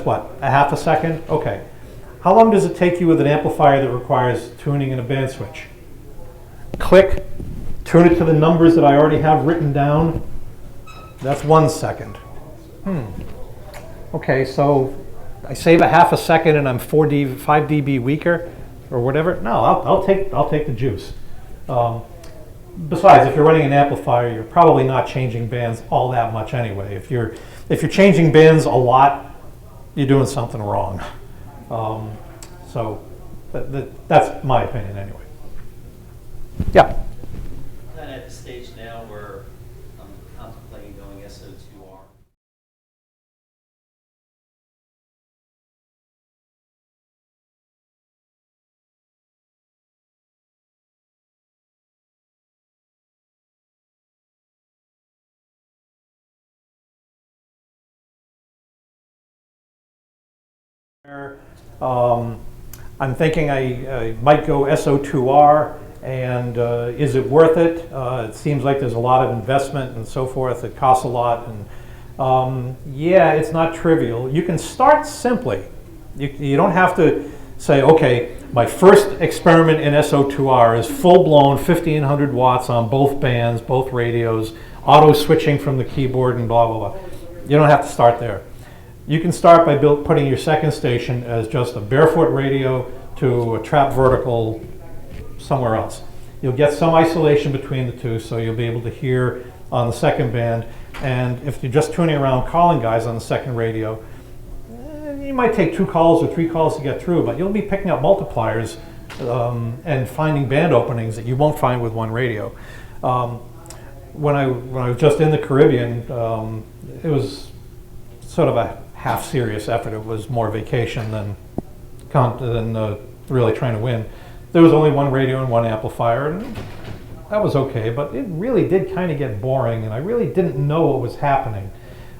[SPEAKER 1] what, a half a second? Okay. How long does it take you with an amplifier that requires tuning in a band switch? Click, tune it to the numbers that I already have written down. That's 1 second. Okay, so I save a half a second and I'm 5 dB weaker or whatever. No, I'll take the juice. Besides, if you're running an amplifier, you're probably not changing bands all that much anyway. If if you're changing bands a lot, you're doing something wrong. So that's my opinion anyway. Yeah.
[SPEAKER 5] I'm kind of at the stage now where I'm contemplating going SO2R.
[SPEAKER 1] I'm thinking I might go SO2R, and is it worth it? It seems like there's a lot of investment and so forth. It costs a lot, and yeah, it's not trivial. You can start simply. You don't have to say, okay, my first experiment in SO2R is full-blown 1500 watts on both bands, both radios, auto switching from the keyboard and blah, blah, blah. You don't have to start there. You can start by putting your second station as just a barefoot radio to a trap vertical somewhere else. You'll get some isolation between the two, so you'll be able to hear on the second band. And if you're just tuning around calling guys on the second radio, you might take 2 calls or 3 calls to get through, but you'll be picking up multipliers and finding band openings that you won't find with one radio. When I was just in the Caribbean, it was sort of a half serious effort. It was more vacation than really trying to win. There was only one radio and one amplifier, and that was okay, but it really did kind of get boring, and I really didn't know what was happening.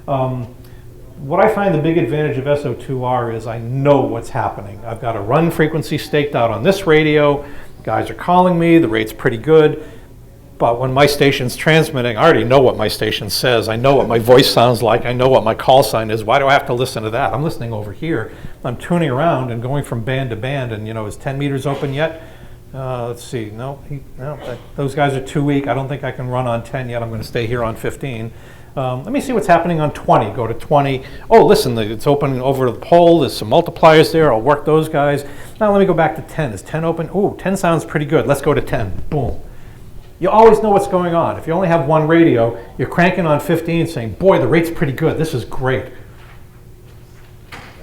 [SPEAKER 1] What I find the big advantage of SO2R is I know what's happening. I've got a run frequency staked out on this radio, guys are calling me, the rate's pretty good. But when my station's transmitting, I already know what my station says. I know what my voice sounds like. I know what my call sign is. Why do I have to listen to that? I'm listening over here. I'm tuning around and going from band to band. And, you know, is 10 meters open yet? Let's see. No, those guys are too weak. I don't think I can run on 10 yet. I'm going to stay here on 15. Let me see what's happening on 20. Go to 20. Oh, listen, it's open over to the pole. There's some multipliers there. I'll work those guys. Now let me go back to 10. Is 10 open? Oh, 10 sounds pretty good. Let's go to 10. Boom. You always know what's going on. If you only have one radio, you're cranking on 15 saying, boy, the rate's pretty good. This is great.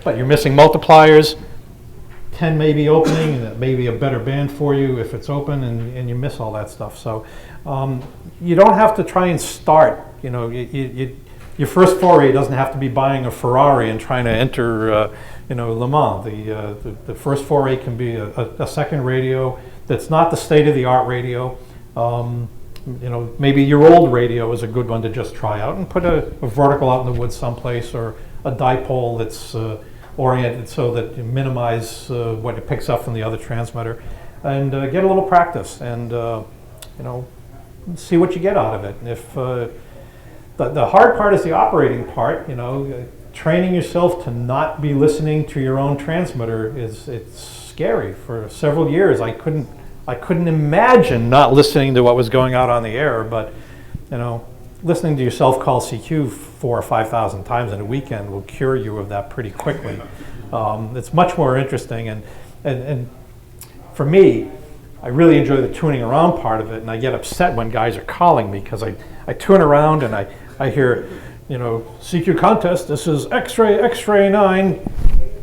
[SPEAKER 1] But you're missing multipliers. 10 may be opening, and it may be a better band for you if it's open, and you miss all that stuff. So you don't have to try and start. You know, your first foray doesn't have to be buying a Ferrari and trying to enter, Le Mans. The first foray can be a second radio that's not the state-of-the-art radio. Maybe your old radio is a good one to just try out and put a vertical out in the woods someplace, or a dipole that's oriented so that you minimize what it picks up from the other transmitter, and get a little practice and see what you get out of it. And if the hard part is the operating part, training yourself to not be listening to your own transmitter it's scary. For several years I couldn't imagine not listening to what was going out on the air, but listening to yourself call CQ 4,000 or 5,000 times in a weekend will cure you of that pretty quickly. It's much more interesting, and for me, I really enjoy the tuning around part of it, and I get upset when guys are calling me because I tune around and I hear, CQ contest, this is X-ray 9,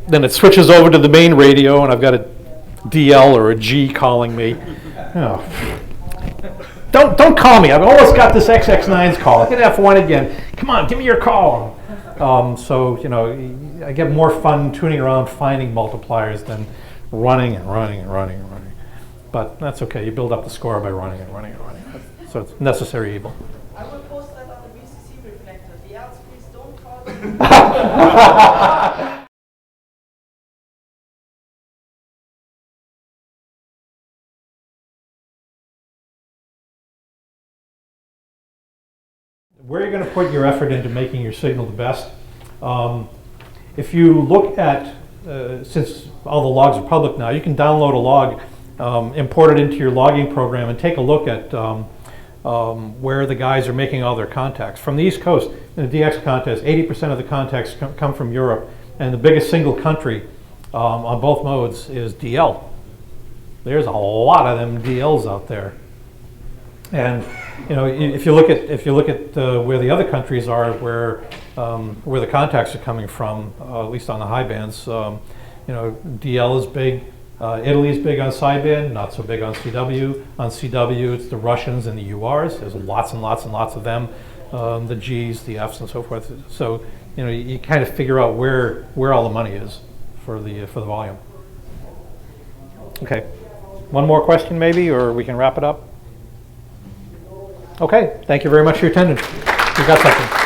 [SPEAKER 1] then it switches over to the main radio and I've got a DL or a G calling me. Oh. Don't call me. I've almost got this XX9's call. Get F1 again. Come on, give me your call. I get more fun tuning around finding multipliers than running. But that's okay. You build up the score by running. So it's necessary evil.
[SPEAKER 6] I will post that on the VCC reflector. The else, please don't call me.
[SPEAKER 1] Where you're going to put your effort into making your signal the best. If you look at, since all the logs are public now, you can download a log, import it into your logging program, and take a look at where the guys are making all their contacts. From the East Coast, in the DX contest, 80% of the contacts come from Europe, and the biggest single country on both modes is DL. There's a lot of them DLs out there. And if you look at where the other countries are, where where the contacts are coming from, at least on the high bands. You know, DL is big. Italy is big on sideband, not so big on CW. On CW, it's the Russians and the URs. There's lots and lots and lots of them. The Gs, the Fs, and so forth. So, you know, you kind of figure out where all the money is for the volume. Okay, one more question maybe, or we can wrap it up. Okay, thank you very much for your attendance. You got something.